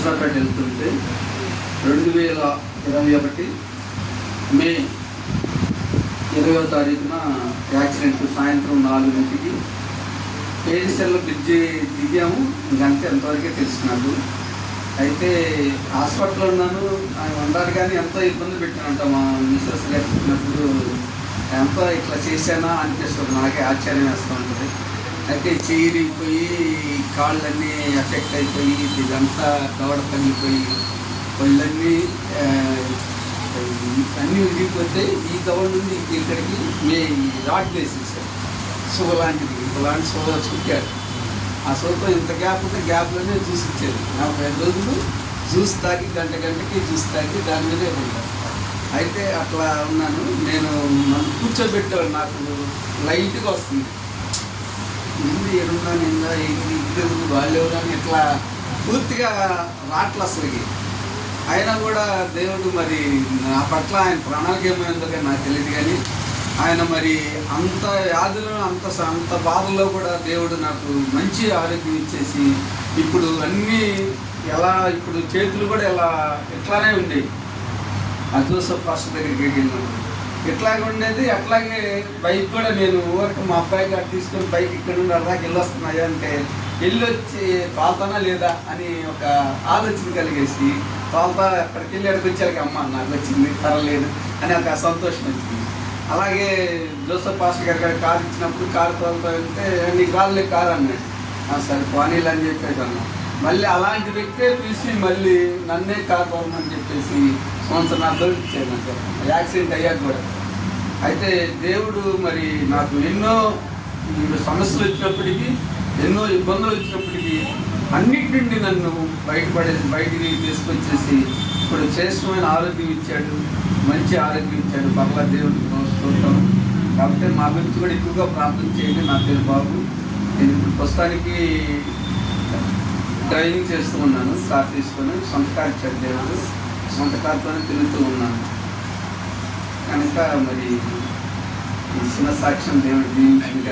నర్సరాపేట వెళ్తుంటే 2021 మే 20వ తారీఖున యాక్సిడెంట్. సాయంత్రం 4 గంటలకి పేరిసెల్ల బ్రిడ్జి దిగాము. ఇంకంతే ఎంతవరకే తెలుసుకున్నాడు. అయితే హాస్పిటల్లో ఉన్నాను, ఆయన ఉండాలి కానీ ఎంతో ఇబ్బంది పెట్టానంట. మా మిస్సెస్ లేకపోయినప్పుడు ఎంతో ఇట్లా చేశానా అనిపిస్తుంది, నాకే ఆశ్చర్యం వేస్తూ ఉంటుంది. అయితే చీరిపోయి కాళ్ళన్నీ ఎఫెక్ట్ అయిపోయి ఇదంతా దవడ పగిలిపోయి ఒళ్ళన్నీ అన్నీ విరిగిపోతే ఈ దవడ నుండి ఇక్కడికి రాడ్ వేసేసారు. సో లాంటిది ఇంతలాంటి సో చుట్టారు. ఆ సోతో ఇంత గ్యాప్ ఉంటే గ్యాప్లోనే జ్యూస్ ఇచ్చేది. 45 రోజులు జ్యూస్ తాగి గంటకి జ్యూస్ తాగి దాని మీదే ఉంటాను. అయితే అట్లా ఉన్నాను. నేను నన్ను కూర్చోబెట్టేవాడు, నాకు లైట్గా వస్తుంది. ముందు ఎడున్నా నిందా ఇంటి వాళ్ళెవరు అని ఇట్లా పూర్తిగా రాట్ల అసలుకి. అయినా కూడా దేవుడు మరి నా పట్ల ఆయన ప్రణాళిక ఏమైందో కానీ నాకు తెలియదు. కానీ ఆయన మరి అంత వ్యాధులు అంత బాధల్లో కూడా దేవుడు నాకు మంచి ఆరోగ్యం ఇచ్చేసి ఇప్పుడు అన్నీ ఇప్పుడు చేతులు కూడా ఇట్లానే ఉండేవి. ఆ జోసెఫ్ పాస్టర్ దగ్గరికి వెళ్ళినాను, ఇట్లాగే ఉండేది. అట్లాగే బైక్ కూడా నేను ఊరికి మా అబ్బాయి గారు తీసుకొని బైక్ ఇక్కడ నుండి అలాగే వెళ్ళొస్తున్నాయా అంటే వెళ్ళొచ్చి తోలుతానా లేదా అని ఒక ఆలోచన కలిగేసి తోలుతా అక్కడికి వెళ్ళి అక్కడికి వచ్చాక అమ్మ నాకు వచ్చింది పర్వాలేదు అని ఒక సంతోషం వచ్చింది. అలాగే జోసెఫ్ పాస్టర్ గారి కారు ఇచ్చినప్పుడు కారు తోలుతా వెళ్తే నీకు రాళ్ళే కారు అన్నాడు. సరే పోనీలు అని చెప్పేసి అన్నాను. మళ్ళీ అలాంటి వ్యక్తే పిలిచి మళ్ళీ నన్నే కారు తోలమని చెప్పేసి సంవత్సరాలు ఇచ్చాను అంటే యాక్సిడెంట్ అయ్యాక కూడా. అయితే దేవుడు మరి నాకు ఎన్నో సమస్యలు వచ్చినప్పటికీ ఎన్నో ఇబ్బందులు వచ్చినప్పటికీ అన్నిటి నుండి నన్ను బయటికి తీసుకొచ్చేసి ఇప్పుడు శ్రేష్టమైన ఆరోగ్యం ఇచ్చాడు, మంచి ఆరోగ్యం ఇచ్చాడు. పర్లా దేవుడికి చూస్తాం. కాబట్టి మా గురించి కూడా ఎక్కువగా ప్రార్థన చేయండి. నా పేరు బాబు. నేను ఇప్పుడు ప్రస్తుతానికి డ్రైవింగ్ చేస్తూ ఉన్నాను. కార్ తీసుకొని సొంత కార్ ఇచ్చాడు దేవుడు. సొంత కారుతోనే తిరుగుతూ ఉన్నాను కనుక మరి ఈ చిన్న సాక్ష్యం దేవుడు దీవించింది.